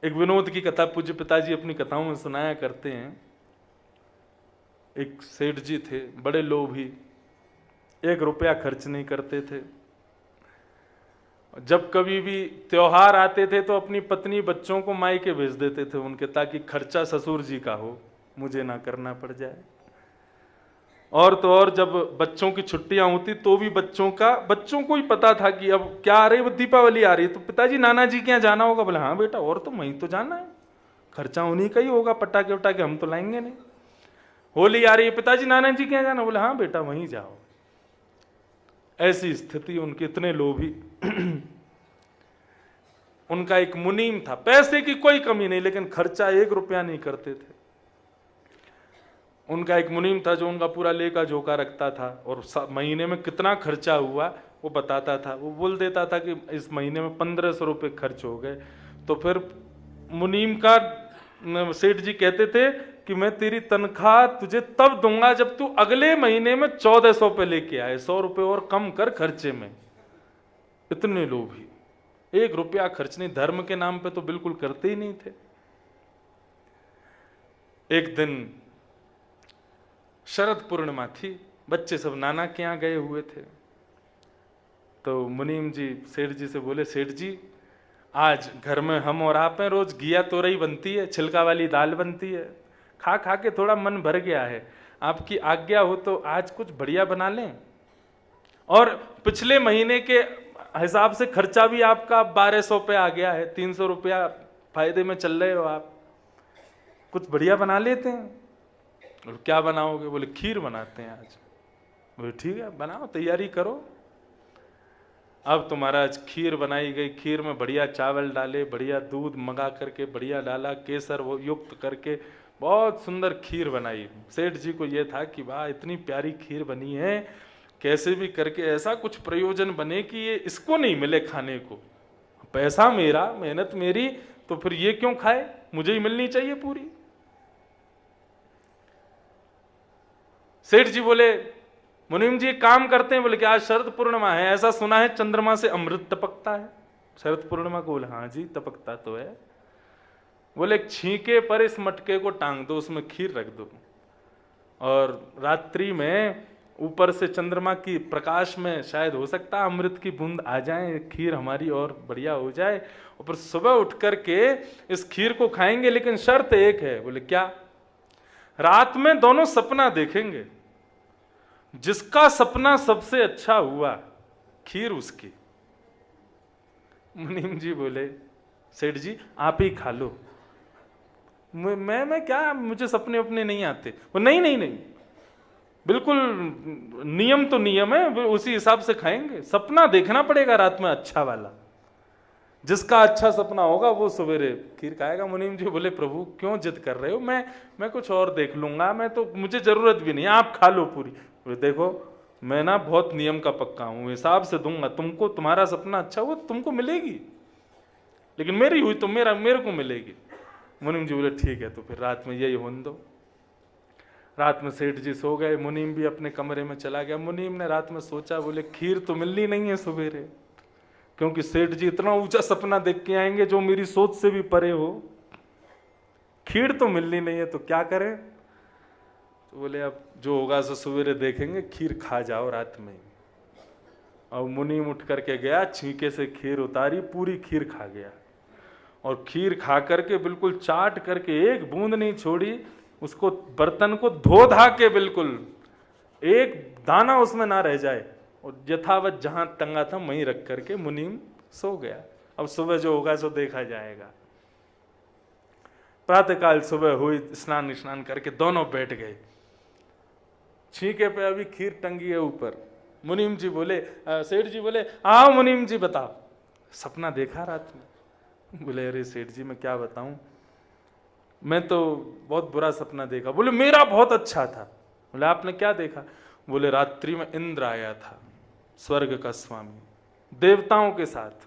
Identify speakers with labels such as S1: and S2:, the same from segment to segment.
S1: एक विनोद की कथा पूज्य पिताजी अपनी कथाओं में सुनाया करते हैं। एक सेठ जी थे, बड़े लोभी, 1 रुपया खर्च नहीं करते थे। जब कभी भी त्योहार आते थे तो अपनी पत्नी बच्चों को मायके भेज देते थे उनके, ताकि खर्चा ससुर जी का हो, मुझे ना करना पड़ जाए। और तो और जब बच्चों की छुट्टियां होती तो भी बच्चों को ही पता था कि अब क्या आ रही है, दीपावली आ रही है, तो पिताजी नाना जी के यहाँ जाना होगा। बोले हाँ बेटा, और तो वहीं तो जाना है, खर्चा उन्हीं का ही होगा, पटाखे वटाखे हम तो लाएंगे नहीं। होली आ रही है, पिताजी नाना जी के यहाँ जाना। बोले हाँ बेटा वहीं जाओ। ऐसी स्थिति उनकी, इतने लोभी। उनका एक मुनीम था, पैसे की कोई कमी नहीं, लेकिन खर्चा 1 रुपया नहीं करते थे। उनका एक मुनीम था जो उनका पूरा लेखा जोखा रखता था, और महीने में कितना खर्चा हुआ वो बताता था। वो बोल देता था कि इस महीने में 1500 रुपये खर्च हो गए। तो फिर मुनीम का सेठ जी कहते थे कि मैं तेरी तनख्वाह तुझे तब दूंगा जब तू अगले महीने में 1400 पे लेके आए, 100 रुपये और कम कर खर्चे में। इतने लोभी, 1 रुपया खर्च नहीं, धर्म के नाम पे तो बिल्कुल करते ही नहीं थे। एक दिन शरद पूर्णिमा थी, बच्चे सब नाना के यहाँ गए हुए थे। तो मुनीम जी सेठ जी से बोले, सेठ जी आज घर में हम और आप हैं, रोज घिया तोरई बनती है, छिलका वाली दाल बनती है, खा खा के थोड़ा मन भर गया है, आपकी आज्ञा हो तो आज कुछ बढ़िया बना लें। और पिछले महीने के हिसाब से खर्चा भी आपका 1200 पे आ गया है, 300 रुपया फायदे में चल रहे हो आप, कुछ बढ़िया बना लेते हैं। और क्या बनाओगे? बोले खीर बनाते हैं आज। बोले ठीक है बनाओ, तैयारी करो। अब तुम्हारा आज खीर बनाई गई, खीर में बढ़िया चावल डाले, बढ़िया दूध मंगा करके बढ़िया डाला, केसर वो युक्त करके बहुत सुंदर खीर बनाई। सेठ जी को ये था कि वाह इतनी प्यारी खीर बनी है, कैसे भी करके ऐसा कुछ प्रयोजन बने कि ये इसको नहीं मिले खाने को, पैसा मेरा, मेहनत मेरी, तो फिर ये क्यों खाए, मुझे ही मिलनी चाहिए पूरी। सेठ जी बोले मुनीम जी काम करते हैं। बोले कि आज शरद पूर्णिमा है, ऐसा सुना है चंद्रमा से अमृत टपकता है शरद पूर्णिमा को। बोले हाँ जी टपकता तो है। बोले एक छींके पर इस मटके को टांग दो, उसमें खीर रख दो, और रात्रि में ऊपर से चंद्रमा की प्रकाश में शायद हो सकता है अमृत की बूंद आ जाए, खीर हमारी और बढ़िया हो जाए, और फिर सुबह उठ करके इस खीर को खाएंगे, लेकिन शर्त एक है। बोले क्या? रात में दोनों सपना देखेंगे, जिसका सपना सबसे अच्छा हुआ खीर उसकी। मुनीम जी बोले सेठ जी आप ही खा लो। मैं क्या, मुझे सपने अपने नहीं आते। वो नहीं नहीं नहीं, बिल्कुल नियम तो नियम है, उसी हिसाब से खाएंगे, सपना देखना पड़ेगा रात में अच्छा वाला, जिसका अच्छा सपना होगा वो सवेरे खीर खाएगा। मुनीम जी बोले प्रभु क्यों जिद कर रहे हो, मैं कुछ और देख लूंगा, मैं तो, मुझे जरूरत भी नहीं, आप खा लो पूरी। बोले देखो मैं ना बहुत नियम का पक्का हूं, हिसाब से दूंगा तुमको, तुम्हारा सपना अच्छा हुआ तुमको मिलेगी, लेकिन मेरी हुई तो मेरे को मिलेगी। मुनीम जी बोले ठीक है, तो फिर रात में यही होने दो। रात में सेठ जी सो गए, मुनीम भी अपने कमरे में चला गया। मुनीम ने रात में सोचा, बोले खीर तो मिलनी नहीं है सवेरे, क्योंकि सेठ जी इतना ऊंचा सपना देख के आएंगे जो मेरी सोच से भी परे हो, खीर तो मिलनी नहीं है, तो क्या करें? तो बोले अब जो होगा सो सवेरे देखेंगे, खीर खा जाओ रात में। और मुनीम उठ करके गया, छींके से खीर उतारी, पूरी खीर खा गया, और खीर खा करके बिल्कुल चाट करके एक बूंद नहीं छोड़ी, उसको बर्तन को धो धा के बिल्कुल एक दाना उसमें ना रह जाए, और यथावत जहां टंगा था वहीं रख करके मुनीम सो गया। अब सुबह जो होगा सो देखा जाएगा। प्रातःकाल सुबह हुई, स्नान करके दोनों बैठ गए, छींके पे अभी खीर टंगी है ऊपर। मुनीम जी बोले, सेठ जी बोले आओ मुनीम जी बताओ सपना देखा रात में। बोले अरे सेठ जी मैं क्या बताऊं, मैं तो बहुत बुरा सपना देखा। बोले मेरा बहुत अच्छा था। बोले आपने क्या देखा? बोले रात्रि में इंद्र आया था, स्वर्ग का स्वामी, देवताओं के साथ।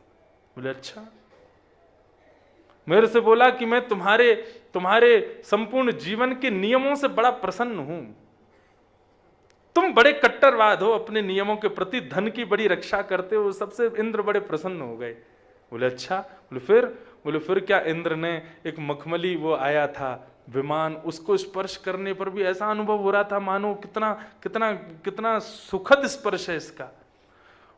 S1: बोले अच्छा। मेरे से बोला कि मैं तुम्हारे संपूर्ण जीवन के नियमों से बड़ा प्रसन्न हूं, तुम बड़े कट्टरवाद हो अपने नियमों के प्रति, धन की बड़ी रक्षा करते हो, सबसे इंद्र बड़े प्रसन्न हो गए। बोले अच्छा। बोले फिर? बोले फिर क्या, इंद्र ने एक मखमली वो आया था विमान, उसको स्पर्श करने पर भी ऐसा अनुभव हो रहा था मानो कितना कितना कितना सुखद स्पर्श है इसका।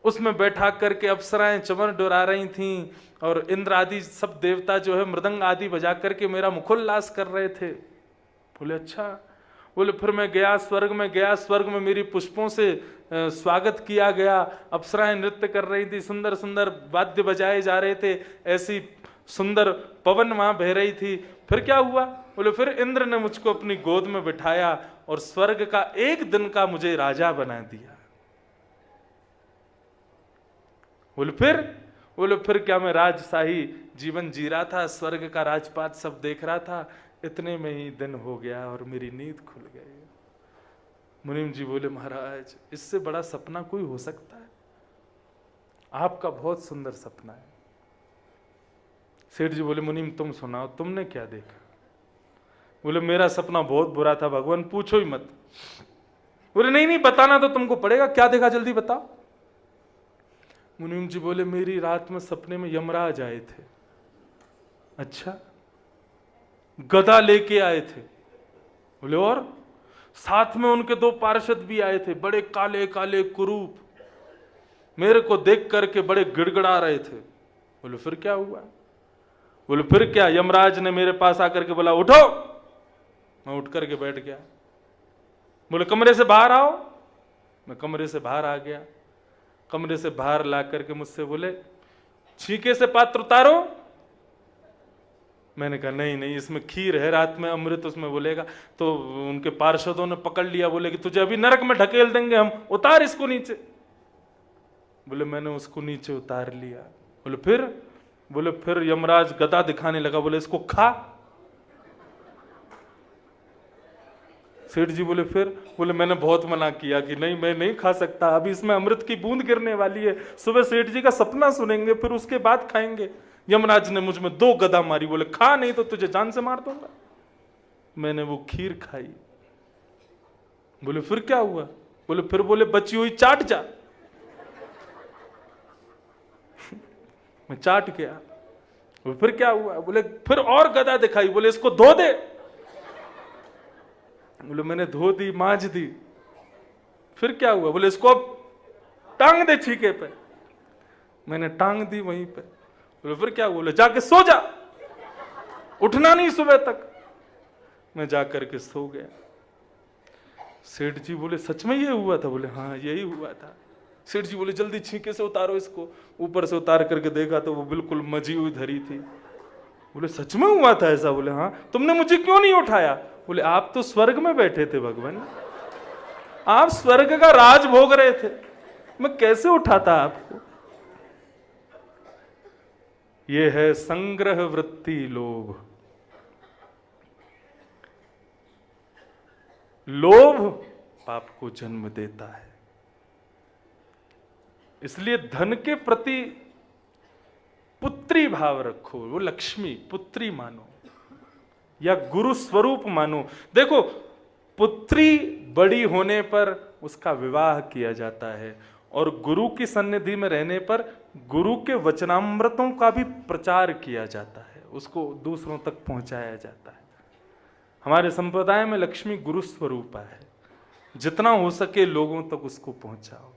S1: उसमें बैठा करके अप्सराएं चमर डोरा रही थीं और इंद्र आदि सब देवता जो है मृदंग आदि बजा करके मेरा मुखोल्लास कर रहे थे। बोले अच्छा। बोले फिर मैं गया स्वर्ग में, गया स्वर्ग में मेरी पुष्पों से स्वागत किया गया, अप्सराएं नृत्य कर रही थी, सुंदर सुंदर वाद्य बजाए जा रहे थे, ऐसी सुंदर पवन वहां बह रही थी। फिर क्या हुआ? बोले फिर इंद्र ने मुझको अपनी गोद में बिठाया और स्वर्ग का एक दिन का मुझे राजा बना दिया। बोले फिर क्या, मैं राजशाही जीवन जी रहा था, स्वर्ग का राजपाट सब देख रहा था, इतने में ही दिन हो गया और मेरी नींद खुल गई। मुनीम जी बोले महाराज इससे बड़ा सपना कोई हो सकता है? आपका बहुत सुंदर सपना है। सेठ जी बोले मुनीम तुम सुनाओ, तुमने क्या देखा? बोले मेरा सपना बहुत बुरा था भगवान, पूछो ही मत। बोले नहीं नहीं बताना तो तुमको पड़ेगा, क्या देखा जल्दी बताओ। मुनीम जी बोले मेरी रात में सपने में यमराज आए थे। अच्छा, गदा लेके आए थे। बोले और? साथ में उनके 2 पार्षद भी आए थे, बड़े काले काले कुरूप, मेरे को देख करके बड़े गिड़गिड़ा रहे थे। बोले फिर क्या हुआ? बोले फिर क्या, यमराज ने मेरे पास आकर के बोला उठो। मैं उठ करके बैठ गया। बोले कमरे से बाहर आओ। मैं कमरे से बाहर आ गया। कमरे से बाहर ला करके मुझसे बोले छींके से पात्र उतारो। मैंने कहा नहीं नहीं, इसमें खीर है, रात में अमृत उसमें बोलेगा। तो उनके पार्षदों ने पकड़ लिया, बोले कि तुझे अभी नरक में ढकेल देंगे हम, उतार इसको नीचे। बोले मैंने उसको नीचे उतार लिया। बोले फिर? बोले फिर यमराज गदा दिखाने लगा, बोले इसको खा। सेठ जी बोले फिर? बोले मैंने बहुत मना किया कि नहीं मैं नहीं खा सकता, अभी इसमें अमृत की बूंद गिरने वाली है, सुबह सेठ जी का सपना सुनेंगे फिर उसके बाद खाएंगे। यमराज ने मुझ में 2 गदा मारी, बोले खा नहीं तो तुझे जान से मार दूंगा। मैंने वो खीर खाई। बोले फिर क्या हुआ? बोले फिर बोले बची हुई चाट जा। मैं चाट गया। बोले फिर क्या हुआ? बोले फिर और गदा दिखाई, बोले इसको धो दे। बोले मैंने धो दी, मांज दी। फिर क्या हुआ? बोले इसको अब टांग दे छीके पे। मैंने टांग दी वहीं पे। बोले फिर क्या हुआ? बोले जाके सो जा, उठना नहीं सुबह तक। मैं जाकर के सो गया। सेठ जी बोले सच में ये हुआ था? बोले हाँ यही हुआ था। सेठ जी बोले जल्दी छीके से उतारो इसको। ऊपर से उतार करके देखा तो वो बिल्कुल मजी हुई धरी थी। बोले सच में हुआ था ऐसा? बोले हाँ। तुमने मुझे क्यों नहीं उठाया? बोले आप तो स्वर्ग में बैठे थे भगवान, आप स्वर्ग का राज भोग रहे थे, मैं कैसे उठाता आपको? ये है संग्रह वृत्ति लोभ। लोभ पाप को जन्म देता है। इसलिए धन के प्रति पुत्री भाव रखो, वो लक्ष्मी पुत्री मानो या गुरु स्वरूप मानो। देखो पुत्री बड़ी होने पर उसका विवाह किया जाता है और गुरु की सन्निधि में रहने पर गुरु के वचनामृतों का भी प्रचार किया जाता है, उसको दूसरों तक पहुंचाया जाता है। हमारे संप्रदाय में लक्ष्मी गुरु स्वरूपा है, जितना हो सके लोगों तक उसको पहुंचाओ।